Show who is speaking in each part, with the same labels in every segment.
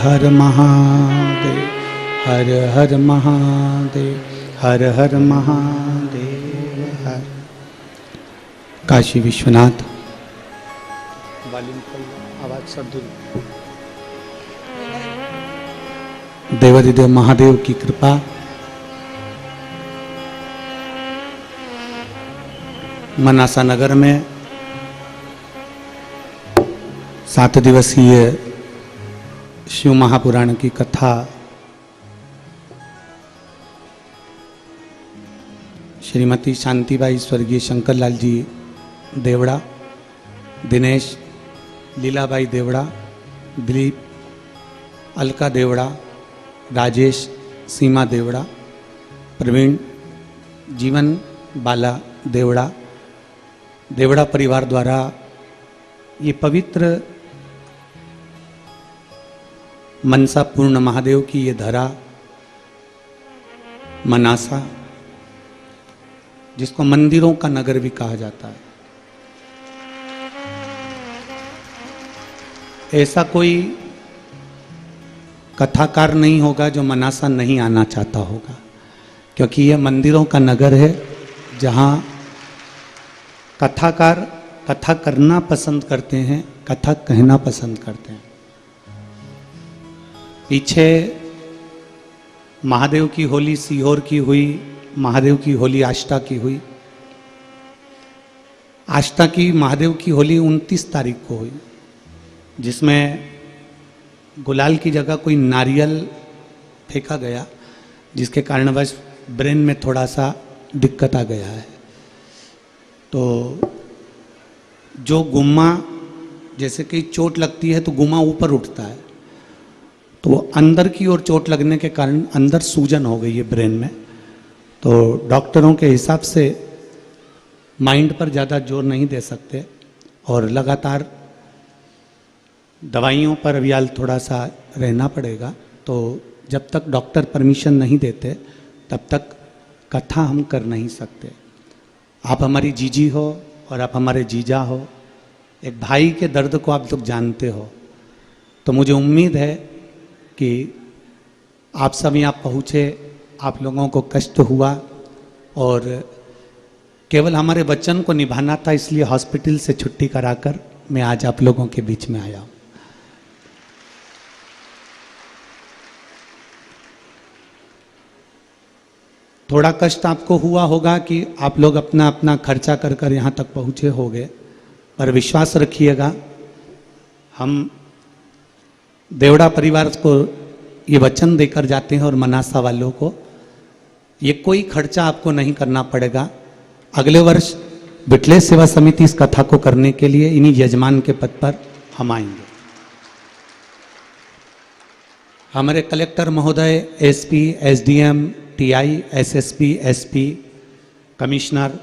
Speaker 1: हर महादेव, हर हर महादेव, हर हर महादेव हर। काशी विश्वनाथ आवाज सब दूर। देवादिदेव महादेव की कृपा, मनासा नगर में 7 दिवसीय शिव महापुराण की कथा श्रीमती शांतिबाई स्वर्गीय शंकरलाल जी देवड़ा, दिनेश लीलाबाई देवड़ा, दिलीप अलका देवड़ा, राजेश सीमा देवड़ा, प्रवीण जीवन बाला देवड़ा, देवड़ा परिवार द्वारा ये पवित्र मनसा पूर्ण महादेव की ये धरा मनासा, जिसको मंदिरों का नगर भी कहा जाता है, ऐसा कोई कथाकार नहीं होगा जो मनासा नहीं आना चाहता होगा, क्योंकि यह मंदिरों का नगर है जहाँ कथाकार कथा करना पसंद करते हैं, कथा कहना पसंद करते हैं। पीछे महादेव की होली सीहोर की हुई, महादेव की होली आष्टा की हुई। आष्टा की महादेव की होली 29 तारीख को हुई, जिसमें गुलाल की जगह कोई नारियल फेंका गया, जिसके कारणवश ब्रेन में थोड़ा सा दिक्कत आ गया है। तो जो गुम्मा, जैसे कि चोट लगती है तो गुम्मा ऊपर उठता है, तो वो अंदर की ओर चोट लगने के कारण अंदर सूजन हो गई है ब्रेन में। तो डॉक्टरों के हिसाब से माइंड पर ज़्यादा जोर नहीं दे सकते और लगातार दवाइयों पर अभी हाल थोड़ा सा रहना पड़ेगा। तो जब तक डॉक्टर परमिशन नहीं देते तब तक कथा हम कर नहीं सकते। आप हमारी जीजी हो और आप हमारे जीजा हो, एक भाई के दर्द को आप लोग जानते हो, तो मुझे उम्मीद है कि आप सब यहाँ पहुँचे, आप लोगों को कष्ट हुआ और केवल हमारे वचन को निभाना था, इसलिए हॉस्पिटल से छुट्टी कराकर मैं आज आप लोगों के बीच में आया हूँ। थोड़ा कष्ट आपको हुआ होगा कि आप लोग अपना अपना खर्चा कर कर यहाँ तक पहुँचे होंगे, पर विश्वास रखिएगा, हम देवड़ा परिवार को ये वचन देकर जाते हैं और मनासा वालों को ये कोई खर्चा आपको नहीं करना पड़ेगा। अगले वर्ष बिटले सेवा समिति इस कथा को करने के लिए इन्हीं यजमान के पद पर हम आएंगे। हमारे कलेक्टर महोदय, SP, SDM, TI, SSP, SP, commissioner,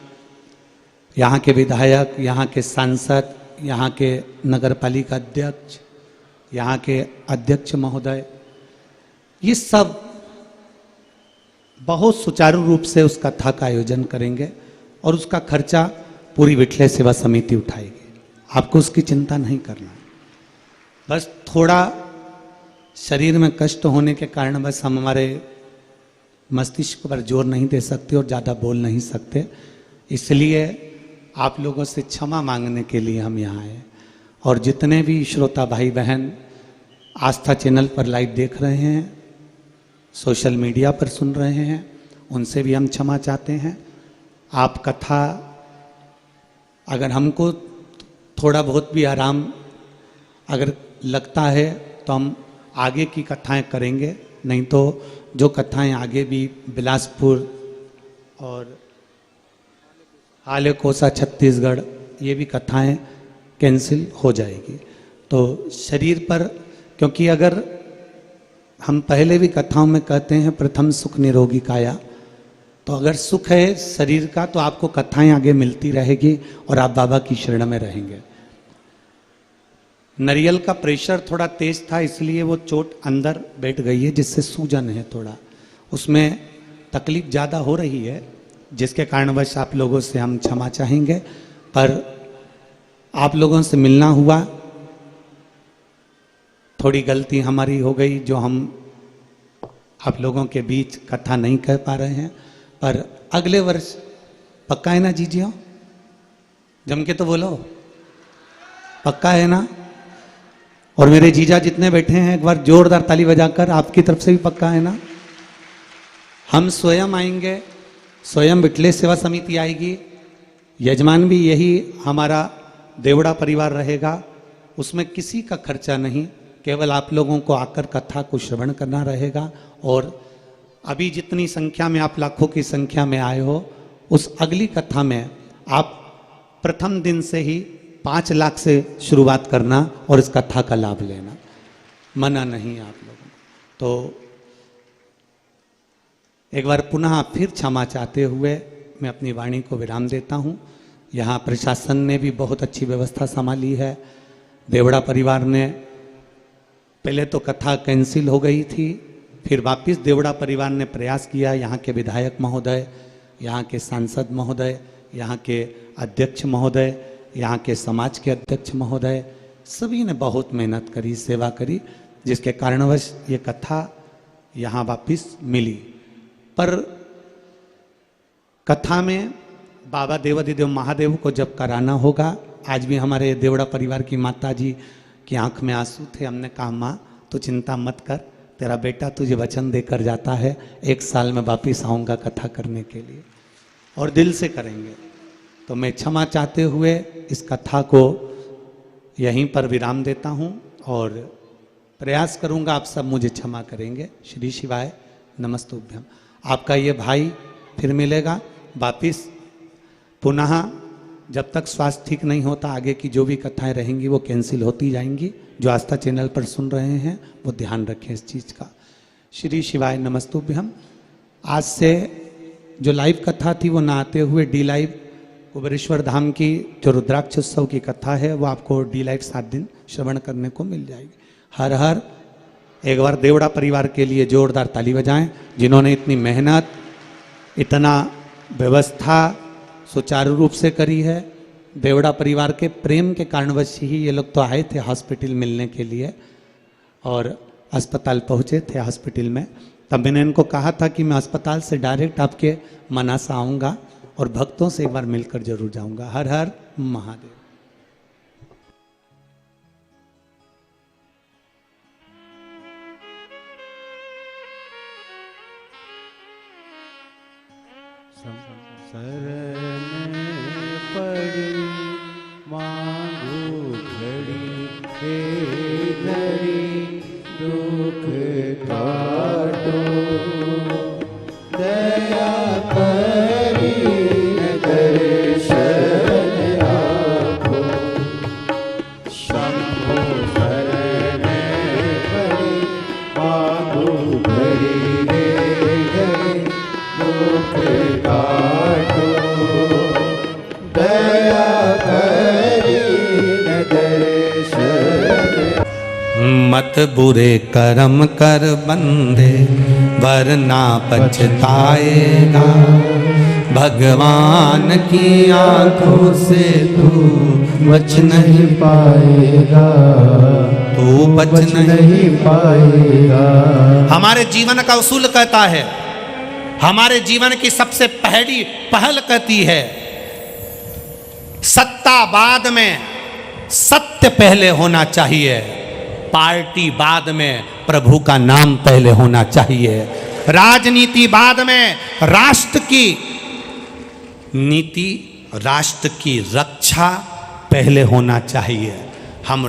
Speaker 1: यहाँ के विधायक, यहाँ के सांसद, यहाँ के नगरपालिका अध्यक्ष, यहाँ के अध्यक्ष महोदय, ये सब बहुत सुचारू रूप से उस कथा का आयोजन करेंगे और उसका खर्चा पूरी विटले सेवा समिति उठाएगी। आपको उसकी चिंता नहीं करना। बस थोड़ा शरीर में कष्ट होने के कारण बस हम हमारे मस्तिष्क पर जोर नहीं दे सकते और ज़्यादा बोल नहीं सकते, इसलिए आप लोगों से क्षमा मांगने के लिए हम यहाँ आए। और जितने भी श्रोता भाई बहन आस्था चैनल पर लाइव देख रहे हैं, सोशल मीडिया पर सुन रहे हैं, उनसे भी हम क्षमा चाहते हैं। आप कथा, अगर हमको थोड़ा बहुत भी आराम अगर लगता है तो हम आगे की कथाएं करेंगे, नहीं तो जो कथाएं आगे भी बिलासपुर और हालेकोसा छत्तीसगढ़, ये भी कथाएं कैंसिल हो जाएगी। तो शरीर पर, क्योंकि अगर हम पहले भी कथाओं में कहते हैं प्रथम सुख निरोगी काया, तो अगर सुख है शरीर का तो आपको कथाएं आगे मिलती रहेगी और आप बाबा की शरण में रहेंगे। नारियल का प्रेशर थोड़ा तेज था, इसलिए वो चोट अंदर बैठ गई है, जिससे सूजन है, थोड़ा उसमें तकलीफ ज़्यादा हो रही है, जिसके कारणवश आप लोगों से हम क्षमा चाहेंगे। पर आप लोगों से मिलना हुआ, थोड़ी गलती हमारी हो गई जो हम आप लोगों के बीच कथा नहीं कह पा रहे हैं, पर अगले वर्ष पक्का है ना जीजियो? जम के तो बोलो, पक्का है ना? और मेरे जीजा जितने बैठे हैं एक बार जोरदार ताली बजाकर, आपकी तरफ से भी पक्का है ना? हम स्वयं आएंगे, स्वयं विठले सेवा समिति आएगी, यजमान भी यही हमारा देवड़ा परिवार रहेगा, उसमें किसी का खर्चा नहीं, केवल आप लोगों को आकर कथा को श्रवण करना रहेगा। और अभी जितनी संख्या में आप लाखों की संख्या में आए हो, उस अगली कथा में आप प्रथम दिन से ही 5 लाख से शुरुआत करना और इस कथा का लाभ लेना, मना नहीं आप लोगों को। तो एक बार पुनः फिर क्षमा चाहते हुए मैं अपनी वाणी को विराम देता हूँ। यहाँ प्रशासन ने भी बहुत अच्छी व्यवस्था संभाली है। देवड़ा परिवार ने पहले तो कथा कैंसिल हो गई थी, फिर वापस देवड़ा परिवार ने प्रयास किया। यहाँ के विधायक महोदय, यहाँ के सांसद महोदय, यहाँ के अध्यक्ष महोदय, यहाँ के समाज के अध्यक्ष महोदय, सभी ने बहुत मेहनत करी, सेवा करी, जिसके कारणवश ये कथा यहाँ वापस मिली। पर कथा में बाबा देवाधिदेव महादेव को जब कराना होगा, आज भी हमारे देवड़ा परिवार की माता जी की आंख में आंसू थे। हमने कहा माँ तो चिंता मत कर, तेरा बेटा तुझे वचन देकर जाता है, 1 साल में वापिस आऊँगा कथा करने के लिए, और दिल से करेंगे। तो मैं क्षमा चाहते हुए इस कथा को यहीं पर विराम देता हूँ और प्रयास करूँगा आप सब मुझे क्षमा करेंगे। श्री शिवाय नमस्तुभ्यम। आपका ये भाई फिर मिलेगा वापिस पुनः। जब तक स्वास्थ्य ठीक नहीं होता आगे की जो भी कथाएं रहेंगी वो कैंसिल होती जाएंगी। जो आस्था चैनल पर सुन रहे हैं वो ध्यान रखें इस चीज़ का। श्री शिवाय नमस्तुभ्यम। आज से जो लाइव कथा थी वो ना आते हुए डी लाइव कुबेरेश्वर धाम की जो रुद्राक्ष उत्सव की कथा है वो आपको डी लाइव 7 दिन श्रवण करने को मिल जाएगी। हर हर। एक बार देवड़ा परिवार के लिए जोरदार ताली बजाएं, जिन्होंने इतनी मेहनत, इतना व्यवस्था सुचारू रूप से करी है। देवड़ा परिवार के प्रेम के कारणवश ही ये लोग तो आए थे हॉस्पिटल मिलने के लिए और अस्पताल पहुँचे थे। हॉस्पिटल में तब मैंने इनको कहा था कि मैं अस्पताल से डायरेक्ट आपके मनासा आऊँगा और भक्तों से एक बार मिलकर जरूर जाऊँगा। हर हर महादेव।
Speaker 2: शरण पड़ी मांगू घड़ी हे घड़ी दुख काटो दया करी दर्शन आपो शंभो शरण पड़ी मांगू घड़ी हे घड़ी दुख काटो दया करी दर्शन।
Speaker 1: मत बुरे कर्म कर बंदे वरना पछताएगा, भगवान की आंखों से तू बच नहीं
Speaker 2: पाएगा,
Speaker 1: तू बच
Speaker 2: नहीं पाएगा।
Speaker 1: हमारे जीवन का उसूल कहता है, हमारे जीवन की सबसे पहली पहल कहती है, सत्ता बाद में सत्य पहले होना चाहिए, पार्टी बाद में प्रभु का नाम पहले होना चाहिए, राजनीति बाद में राष्ट्र की नीति, राष्ट्र की रक्षा पहले होना चाहिए। हम